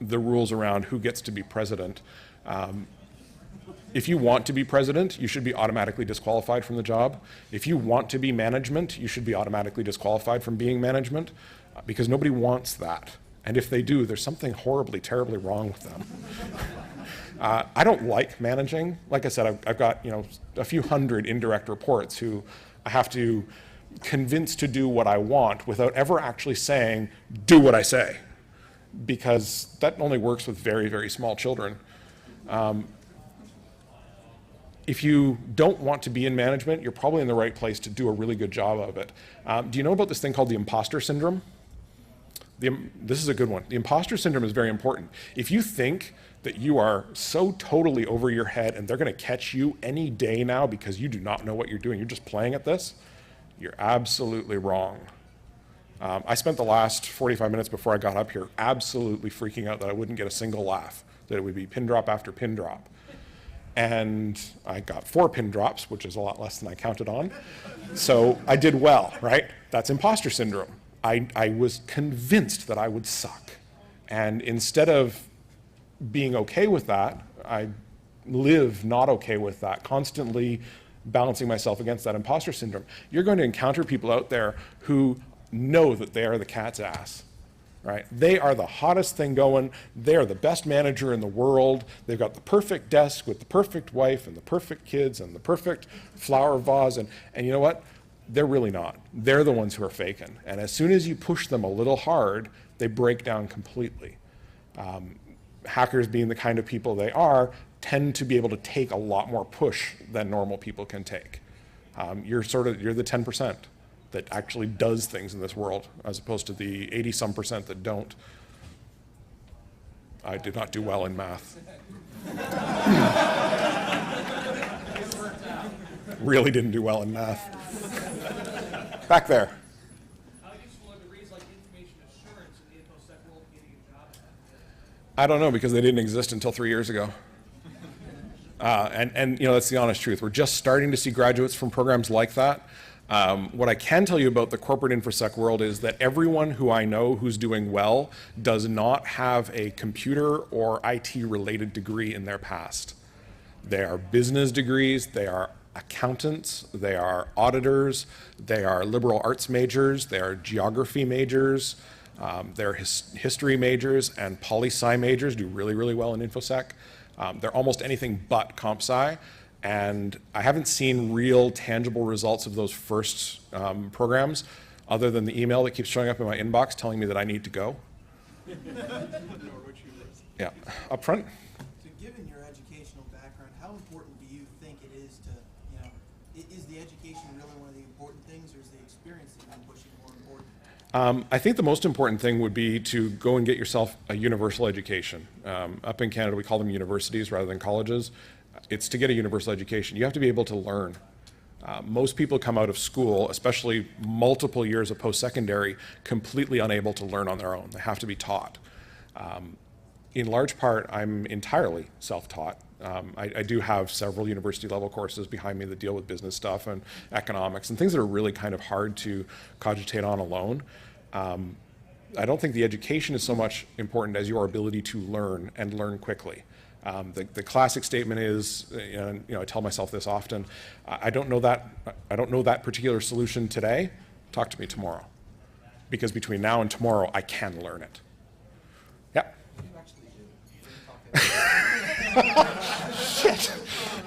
the rules around who gets to be president. If you want to be president, you should be automatically disqualified from the job. If you want to be management, you should be automatically disqualified from being management, because nobody wants that. And if they do, there's something horribly, terribly wrong with them. I don't like managing. Like I said, I've got a few hundred indirect reports who I have to convince to do what I want without ever actually saying, do what I say, because that only works with very, very small children. If you don't want to be in management, you're probably in the right place to do a really good job of it. Do you know about this thing called the imposter syndrome? This is a good one. The imposter syndrome is very important. If you think that you are so totally over your head and they're going to catch you any day now because you do not know what you're doing, you're just playing at this, you're absolutely wrong. I spent the last 45 minutes before I got up here absolutely freaking out that I wouldn't get a single laugh, that it would be pin drop after pin drop. And I got 4 pin drops, which is a lot less than I counted on. So I did well, right? That's imposter syndrome. I was convinced that I would suck. And instead of being okay with that, I live not okay with that, constantly balancing myself against that imposter syndrome. You're going to encounter people out there who know that they are the cat's ass. Right? They are the hottest thing going. They're the best manager in the world. They've got the perfect desk with the perfect wife and the perfect kids and the perfect flower vase. And you know what? They're really not. They're the ones who are faking. And as soon as you push them a little hard, they break down completely. Hackers, being the kind of people they are, tend to be able to take a lot more push than normal people can take. You're the 10%. That actually does things in this world, as opposed to the 80-some% that don't. I did not do well in math. Really didn't do well in math. Back there. How useful are degrees like information assurance in the InfoSec world getting a job? I don't know, because they didn't exist until 3 years ago. And that's the honest truth. We're just starting to see graduates from programs like that. What I can tell you about the corporate InfoSec world is that everyone who I know who's doing well does not have a computer or IT related degree in their past. They are business degrees, they are accountants, they are auditors, they are liberal arts majors, they are geography majors, they're history majors, and poli-sci majors do really, really well in InfoSec. They're almost anything but comp sci. And I haven't seen real tangible results of those first programs, other than the email that keeps showing up in my inbox telling me that I need to go. Yeah, up front. So given your educational background, how important do you think it is to, is the education really one of the important things, or is the experience that you've been pushing more important? I think the most important thing would be to go and get yourself a universal education. Up in Canada, we call them universities rather than colleges. It's to get a universal education. You have to be able to learn. Most people come out of school, especially multiple years of post-secondary, completely unable to learn on their own. They have to be taught. In large part, I'm entirely self-taught. I do have several university level courses behind me that deal with business stuff and economics and things that are really kind of hard to cogitate on alone. I don't think the education is so much important as your ability to learn and learn quickly. The classic statement is, I tell myself this often, I don't know that particular solution today, talk to me tomorrow. Because between now and tomorrow, I can learn it. Yeah. Shit.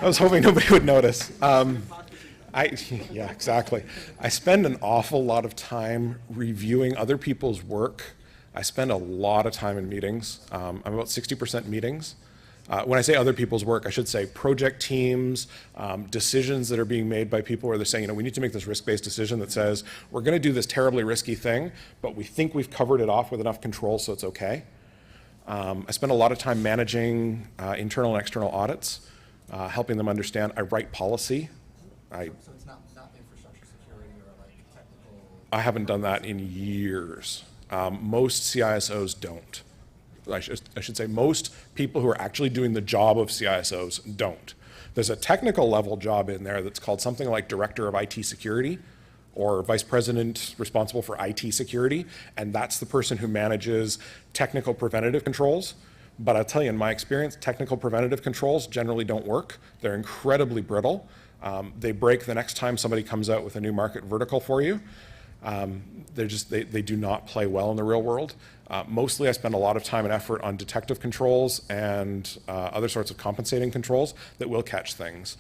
I was hoping nobody would notice. Yeah, exactly. I spend an awful lot of time reviewing other people's work. I spend a lot of time in meetings. I'm about 60% meetings. When I say other people's work, I should say project teams, decisions that are being made by people where they're saying, we need to make this risk-based decision that says, we're going to do this terribly risky thing, but we think we've covered it off with enough control so it's okay. I spend a lot of time managing internal and external audits, helping them understand. I write policy. So it's not infrastructure security or like technical? I haven't done that in years. Most CISOs don't. I should say most people who are actually doing the job of CISOs don't. There's a technical level job in there that's called something like Director of IT Security, or vice president responsible for IT security, and that's the person who manages technical preventative controls. But I'll tell you, in my experience, technical preventative controls generally don't work. They're incredibly brittle. They break the next time somebody comes out with a new market vertical for you. They do not play well in the real world. Mostly I spend a lot of time and effort on detective controls and other sorts of compensating controls that will catch things.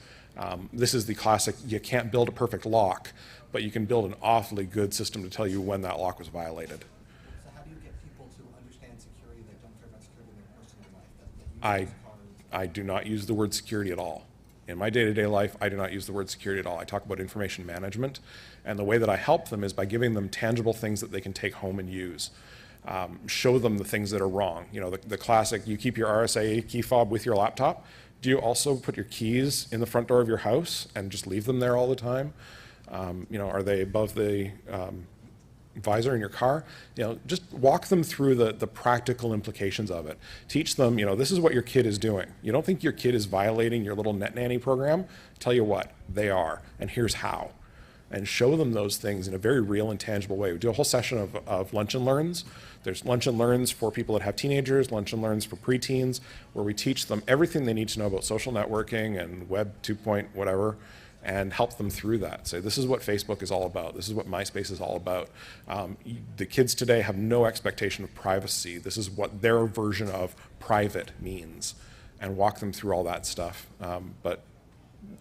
This is the classic, you can't build a perfect lock, but you can build an awfully good system to tell you when that lock was violated. So how do you get people to understand security that don't care about security in their personal life? I do not use the word security at all. In my day-to-day life, I do not use the word security at all. I talk about information management, and the way that I help them is by giving them tangible things that they can take home and use. Show them the things that are wrong. You know, the classic, you keep your RSA key fob with your laptop. Do you also put your keys in the front door of your house and just leave them there all the time? You know, are they above the visor in your car? You know, just walk them through the practical implications of it. Teach them, you know, this is what your kid is doing. You don't think your kid is violating your little net nanny program? Tell you what, they are, and here's how. And show them those things in a very real and tangible way. We do a whole session of lunch and learns. There's lunch and learns for people that have teenagers, lunch and learns for preteens, where we teach them everything they need to know about social networking and Web 2.0 whatever, and help them through that. Say, this is what Facebook is all about. This is what MySpace is all about. The kids today have no expectation of privacy. This is what their version of private means, and walk them through all that stuff. But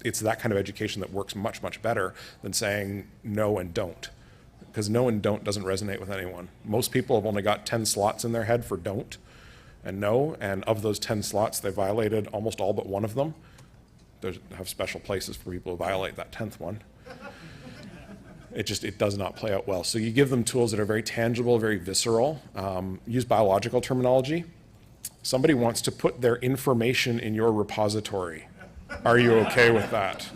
it's that kind of education that works much, much better than saying no and don't. Because no and don't doesn't resonate with anyone. Most people have only got 10 slots in their head for don't and no, and of those 10 slots, they violated almost all but one of them. They have special places for people to violate that 10th one. It does not play out well. So you give them tools that are very tangible, very visceral. Use biological terminology. Somebody wants to put their information in your repository. Are you okay with that?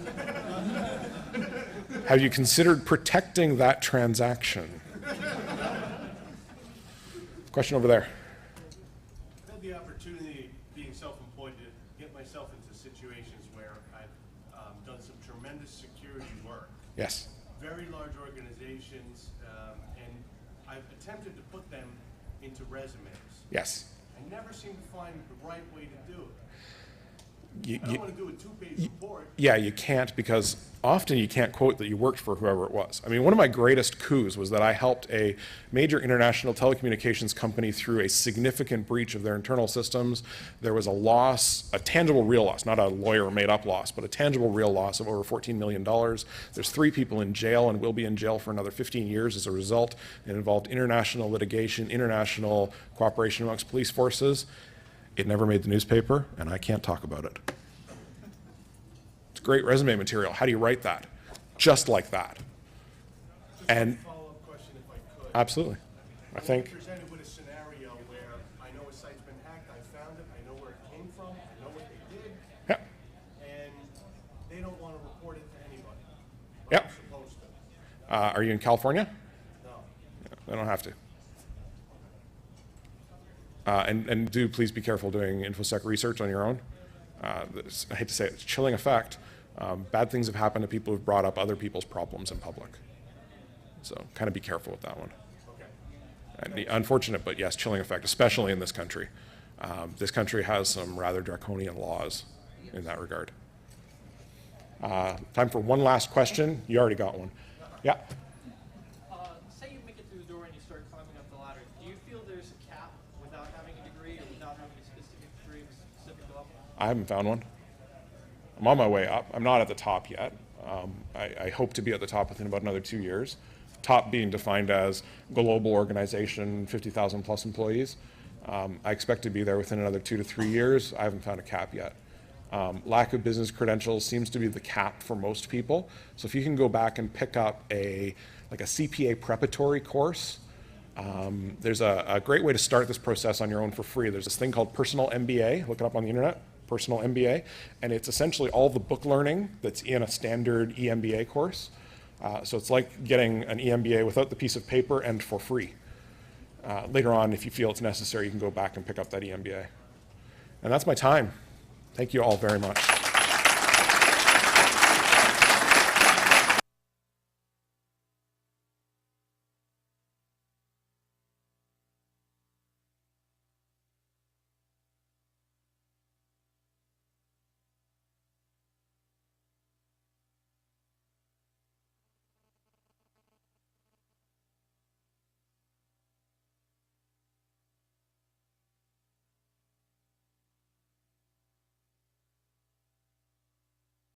Have you considered protecting that transaction? Question over there. I've had the opportunity, being self-employed, to get myself into situations where I've done some tremendous security work. Yes. Very large organizations, and I've attempted to put them into resumes. Yes. I never seem to find the right way to do it. You, I don't want to do a two-page report. Yeah, you can't, because often you can't quote that you worked for whoever it was. I mean, one of my greatest coups was that I helped a major international telecommunications company through a significant breach of their internal systems. There was a loss, a tangible real loss, not a lawyer made up loss, but a tangible real loss of over $14 million. There's 3 people in jail and will be in jail for another 15 years as a result. It involved international litigation, international cooperation amongst police forces. It never made the newspaper, and I can't talk about it. It's great resume material. How do you write that? Just like that. And Follow-up question, if I could. absolutely. I think, Presented with a scenario where I know a site's been hacked, I found it, I know where it came from, I know what they did, yeah, and they don't want to report it to anybody. But Yeah. they're supposed to. are you in California? No. They don't have to. And do please be careful doing InfoSec research on your own. I hate to say it, it's a chilling effect. Bad things have happened to people who've brought up other people's problems in public. So kind of be careful with that one. Okay. And the unfortunate, but yes, chilling effect, especially in this country. This country has some rather draconian laws in that regard. Time for one last question. You already got one. Yeah. Say you make it through the door and you start climbing up the ladder. Do you feel there's a cap without having a degree or without having a specific degree, a specific level? I haven't found one. I'm on my way up. I'm not at the top yet. I hope to be at the top within about another 2 years. Top being defined as global organization, 50,000 plus employees. I expect to be there within another 2 to 3 years. I haven't found a cap yet. Lack of business credentials seems to be the cap for most people. So if you can go back and pick up a CPA preparatory course, there's a great way to start this process on your own for free. There's this thing called Personal MBA. Look it up on the internet, Personal MBA. And it's essentially all the book learning that's in a standard EMBA course. So it's like getting an EMBA without the piece of paper and for free. Later on, if you feel it's necessary, you can go back and pick up that EMBA. And that's my time. Thank you all very much.